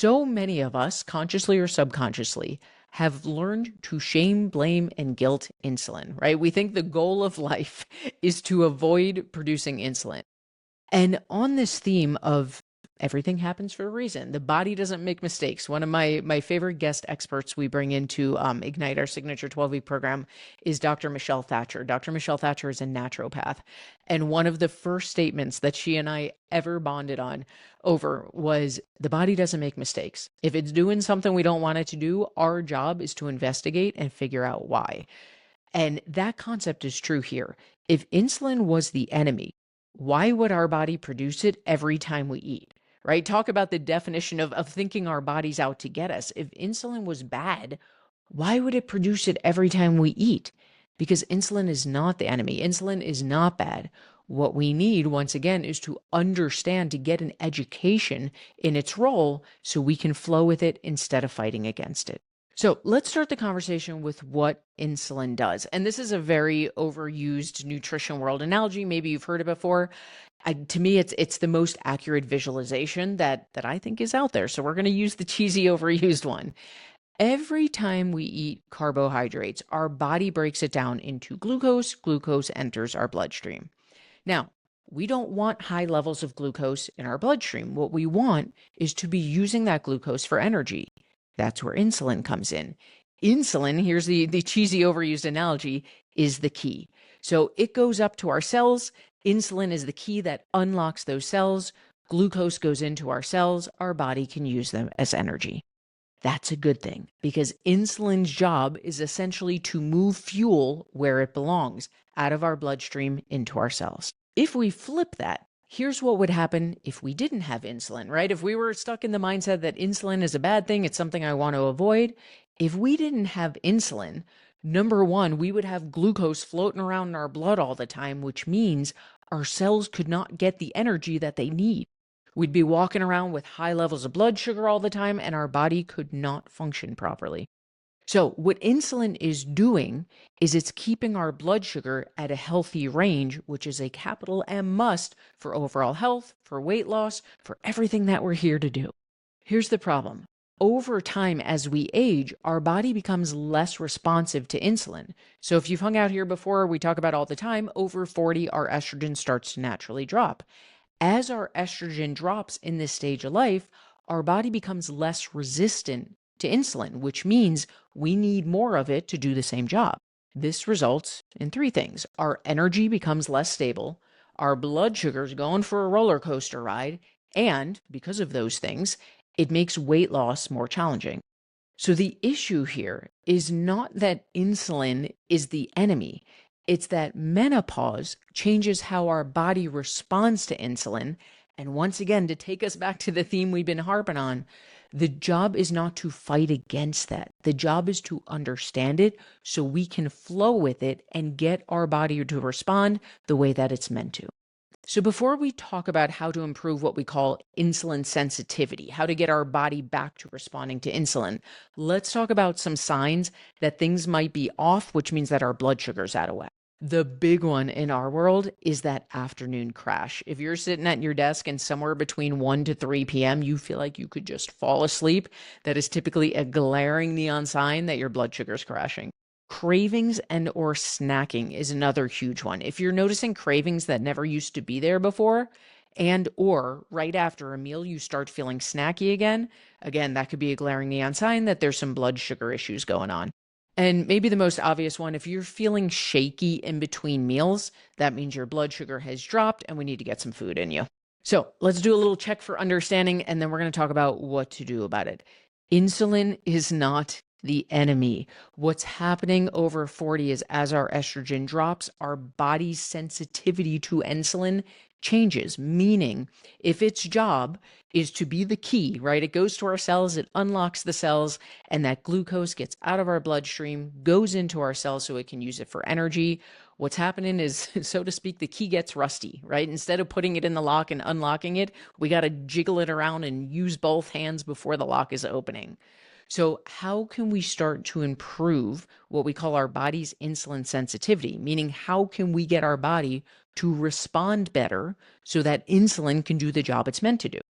So many of us, consciously or subconsciously, have learned to shame, blame, and guilt insulin, right? We think the goal of life is to avoid producing insulin. And on this theme of everything happens for a reason, the body doesn't make mistakes. One of my favorite guest experts we bring into Ignite, our signature 12-week program, is Dr. Michelle Thatcher. Dr. Michelle Thatcher is a naturopath. And one of the first statements that she and I ever bonded on over was the body doesn't make mistakes. If it's doing something we don't want it to do, our job is to investigate and figure out why. And that concept is true here. If insulin was the enemy, why would our body produce it every time we eat? Right? Talk about the definition of thinking our body's out to get us. If insulin was bad, why would it produce it every time we eat? Because insulin is not the enemy. Insulin is not bad. What we need, once again, is to understand, to get an education in its role so we can flow with it instead of fighting against it. So let's start the conversation with what insulin does. And this is a very overused nutrition world analogy. Maybe you've heard it before. To me, it's the most accurate visualization that I think is out there. So we're going to use the cheesy, overused one. Every time we eat carbohydrates, our body breaks it down into glucose. Glucose enters our bloodstream. Now, we don't want high levels of glucose in our bloodstream. What we want is to be using that glucose for energy. That's where insulin comes in. Insulin, here's the cheesy overused analogy, is the key. So it goes up to our cells. Insulin is the key that unlocks those cells. Glucose goes into our cells. Our body can use them as energy. That's a good thing because insulin's job is essentially to move fuel where it belongs, out of our bloodstream into our cells. If we flip that, here's what would happen if we didn't have insulin, right? If we were stuck in the mindset that insulin is a bad thing, it's something I want to avoid. If we didn't have insulin, number one, we would have glucose floating around in our blood all the time, which means our cells could not get the energy that they need. We'd be walking around with high levels of blood sugar all the time, and our body could not function properly. So what insulin is doing is it's keeping our blood sugar at a healthy range, which is a capital M must for overall health, for weight loss, for everything that we're here to do. Here's the problem. Over time, as we age, our body becomes less responsive to insulin. So if you've hung out here before, we talk about all the time, over 40, our estrogen starts to naturally drop. As our estrogen drops in this stage of life, our body becomes less resistant to insulin, which means we need more of it to do the same job. This results in three things. Our energy becomes less stable, our blood sugar's going for a roller coaster ride, and because of those things, it makes weight loss more challenging. So the issue here is not that insulin is the enemy. It's that menopause changes how our body responds to insulin. And once again, to take us back to the theme we've been harping on, the job is not to fight against that. The job is to understand it so we can flow with it and get our body to respond the way that it's meant to. So before we talk about how to improve what we call insulin sensitivity, how to get our body back to responding to insulin, let's talk about some signs that things might be off, which means that our blood sugar's out of whack. The big one in our world is that afternoon crash. If you're sitting at your desk and somewhere between 1 to 3 p.m., you feel like you could just fall asleep, that is typically a glaring neon sign that your blood sugar's crashing. Cravings and or snacking is another huge one. If you're noticing cravings that never used to be there before, and or right after a meal you start feeling snacky again, that could be a glaring neon sign that there's some blood sugar issues going on. And maybe the most obvious one, if you're feeling shaky in between meals, that means your blood sugar has dropped and we need to get some food in you. So let's do a little check for understanding, and then we're going to talk about what to do about it. Insulin is not the enemy. What's happening over 40 is as our estrogen drops, our body's sensitivity to insulin changes, meaning if its job is to be the key, right? It goes to our cells, it unlocks the cells, and that glucose gets out of our bloodstream, goes into our cells so it can use it for energy. What's happening is, so to speak, the key gets rusty, right? Instead of putting it in the lock and unlocking it, we got to jiggle it around and use both hands before the lock is opening. So how can we start to improve what we call our body's insulin sensitivity? Meaning, how can we get our body to respond better so that insulin can do the job it's meant to do?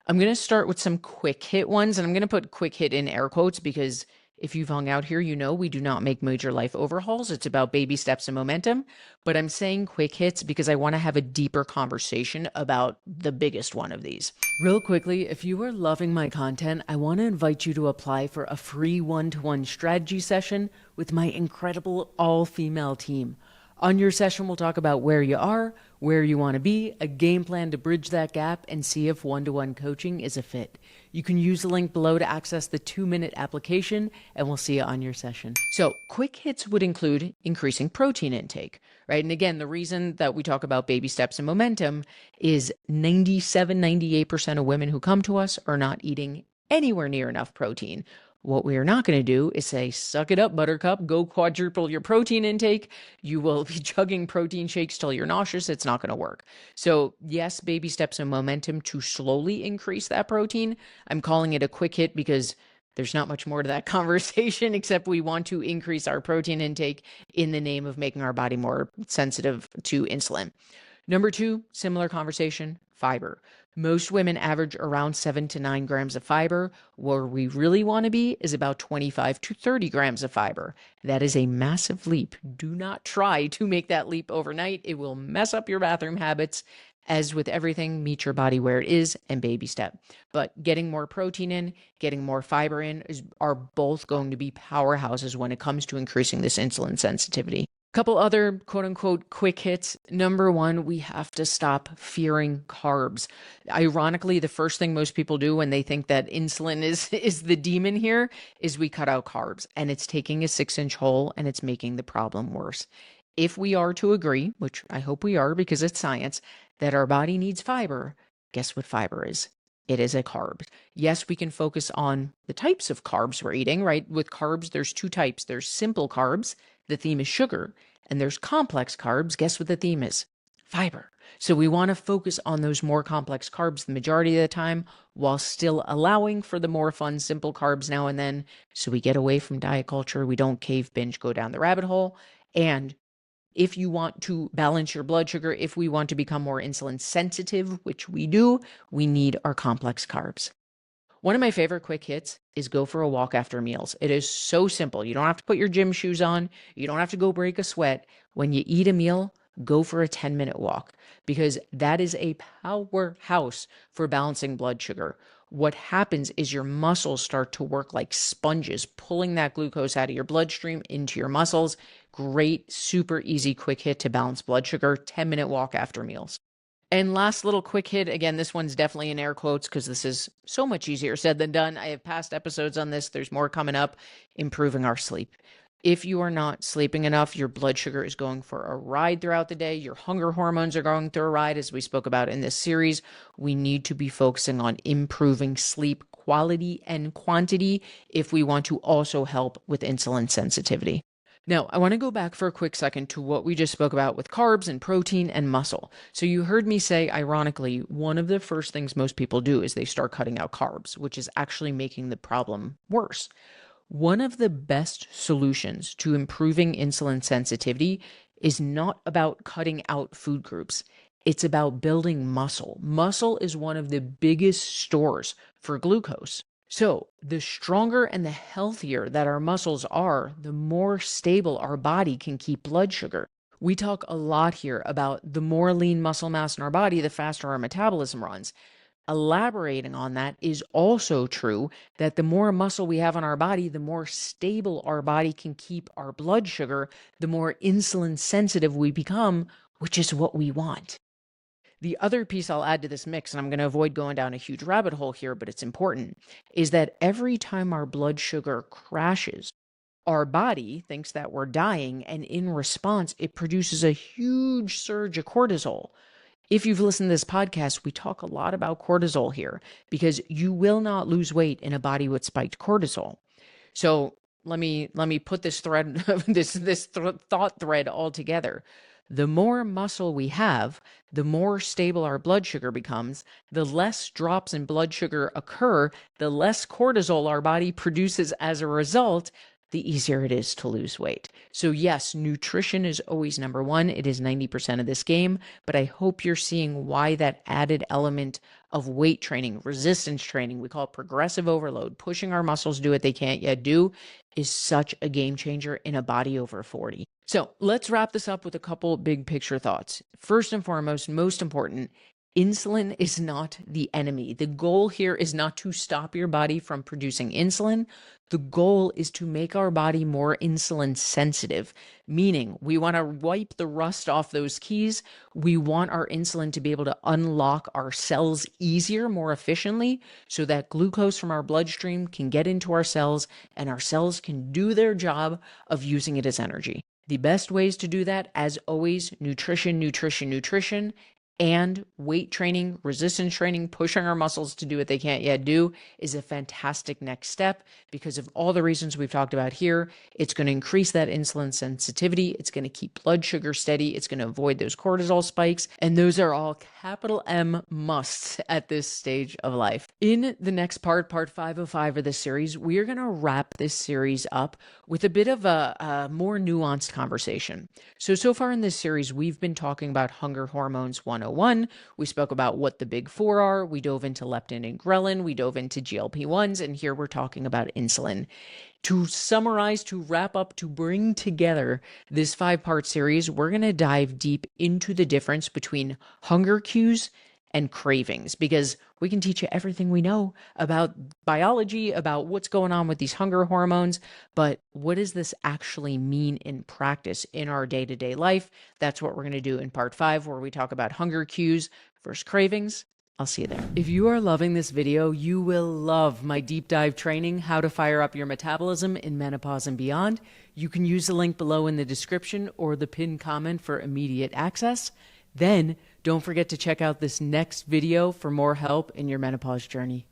I'm going to start with some quick hit ones, and I'm going to put quick hit in air quotes because if you've hung out here, you know we do not make major life overhauls. It's about baby steps and momentum. But I'm saying quick hits because I want to have a deeper conversation about the biggest one of these. Real quickly, if you are loving my content, I want to invite you to apply for a free one-to-one strategy session with my incredible all-female team. On your session, we'll talk about where you are, where you want to be, a game plan to bridge that gap, and see if one-to-one coaching is a fit. You can use the link below to access the 2-minute application, and we'll see you on your session. So quick hits would include increasing protein intake, right? And again, the reason that we talk about baby steps and momentum is 97-98% of women who come to us are not eating anywhere near enough protein. What we are not going to do is say, suck it up, buttercup, go quadruple your protein intake. You will be chugging protein shakes till you're nauseous. It's not going to work. So yes, baby steps and momentum to slowly increase that protein. I'm calling it a quick hit because there's not much more to that conversation except we want to increase our protein intake in the name of making our body more sensitive to insulin. Number 2, similar conversation, fiber. Most women average around 7 to 9 grams of fiber. Where we really want to be is about 25 to 30 grams of fiber. That is a massive leap. Do not try to make that leap overnight. It will mess up your bathroom habits. As with everything, meet your body where it is and baby step. But getting more protein in, getting more fiber in are both going to be powerhouses when it comes to increasing this insulin sensitivity. Couple other quote unquote quick hits. Number 1, we have to stop fearing carbs. Ironically, the first thing most people do when they think that insulin is the demon here is we cut out carbs, and it's taking a 6-inch hole and it's making the problem worse. If we are to agree, which I hope we are because it's science, that our body needs fiber, guess what fiber is? It is a carb. Yes, we can focus on the types of carbs we're eating, right? With carbs, there's 2 types. There's simple carbs. The theme is sugar. And there's complex carbs. Guess what the theme is? Fiber. So we want to focus on those more complex carbs the majority of the time while still allowing for the more fun, simple carbs now and then. So we get away from diet culture. We don't cave, binge, go down the rabbit hole. And if you want to balance your blood sugar, if we want to become more insulin sensitive, which we do, we need our complex carbs. One of my favorite quick hits is go for a walk after meals. It is so simple. You don't have to put your gym shoes on. You don't have to go break a sweat. When you eat a meal, go for a 10-minute walk because that is a powerhouse for balancing blood sugar. What happens is your muscles start to work like sponges, pulling that glucose out of your bloodstream into your muscles. Great, super easy, quick hit to balance blood sugar, 10-minute walk after meals. And last little quick hit, again, this one's definitely in air quotes because this is so much easier said than done. I have past episodes on this. There's more coming up, improving our sleep. If you are not sleeping enough, your blood sugar is going for a ride throughout the day. Your hunger hormones are going through a ride, as we spoke about in this series. We need to be focusing on improving sleep quality and quantity if we want to also help with insulin sensitivity. Now, I want to go back for a quick second to what we just spoke about with carbs and protein and muscle. So you heard me say, ironically, one of the first things most people do is they start cutting out carbs, which is actually making the problem worse. One of the best solutions to improving insulin sensitivity is not about cutting out food groups. It's about building muscle. Muscle is one of the biggest stores for glucose. So the stronger and the healthier that our muscles are, the more stable our body can keep blood sugar. We talk a lot here about the more lean muscle mass in our body, the faster our metabolism runs. Elaborating on that is also true that the more muscle we have on our body, the more stable our body can keep our blood sugar, the more insulin sensitive we become, which is what we want. The other piece I'll add to this mix, and I'm going to avoid going down a huge rabbit hole here, but it's important, is that every time our blood sugar crashes, our body thinks that we're dying, and in response, it produces a huge surge of cortisol. If you've listened to this podcast, we talk a lot about cortisol here because you will not lose weight in a body with spiked cortisol. So let me put this thread, thought thread all together. The more muscle we have, the more stable our blood sugar becomes, the less drops in blood sugar occur, the less cortisol our body produces as a result, the easier it is to lose weight. So yes, nutrition is always number 1. It is 90% of this game, but I hope you're seeing why that added element of weight training, resistance training, we call it progressive overload, pushing our muscles do what they can't yet do, is such a game changer in a body over 40. So let's wrap this up with a couple big picture thoughts. First and foremost, most important, insulin is not the enemy. The goal here is not to stop your body from producing insulin. The goal is to make our body more insulin sensitive, meaning we want to wipe the rust off those keys. We want our insulin to be able to unlock our cells easier, more efficiently, so that glucose from our bloodstream can get into our cells and our cells can do their job of using it as energy. The best ways to do that, as always, nutrition, nutrition, nutrition, and weight training, resistance training, pushing our muscles to do what they can't yet do is a fantastic next step because of all the reasons we've talked about here. It's going to increase that insulin sensitivity. It's going to keep blood sugar steady. It's going to avoid those cortisol spikes. And those are all capital M musts at this stage of life. In the next part 505 of this series, we are going to wrap this series up with a bit of a more nuanced conversation. So far in this series, we've been talking about hunger hormones 101. We spoke about what the big four are. We dove into leptin and ghrelin. We dove into GLP-1s. And here we're talking about insulin. To summarize, to wrap up, to bring together this 5-part series, we're going to dive deep into the difference between hunger cues and cravings, because we can teach you everything we know about biology, about what's going on with these hunger hormones, but what does this actually mean in practice in our day-to-day life? That's what we're going to do in part 5, where we talk about hunger cues versus cravings. I'll see you there. If you are loving this video, you will love my deep dive training, How to Fire Up Your Metabolism in Menopause and Beyond. You can use the link below in the description or the pinned comment for immediate access. Then don't forget to check out this next video for more help in your menopause journey.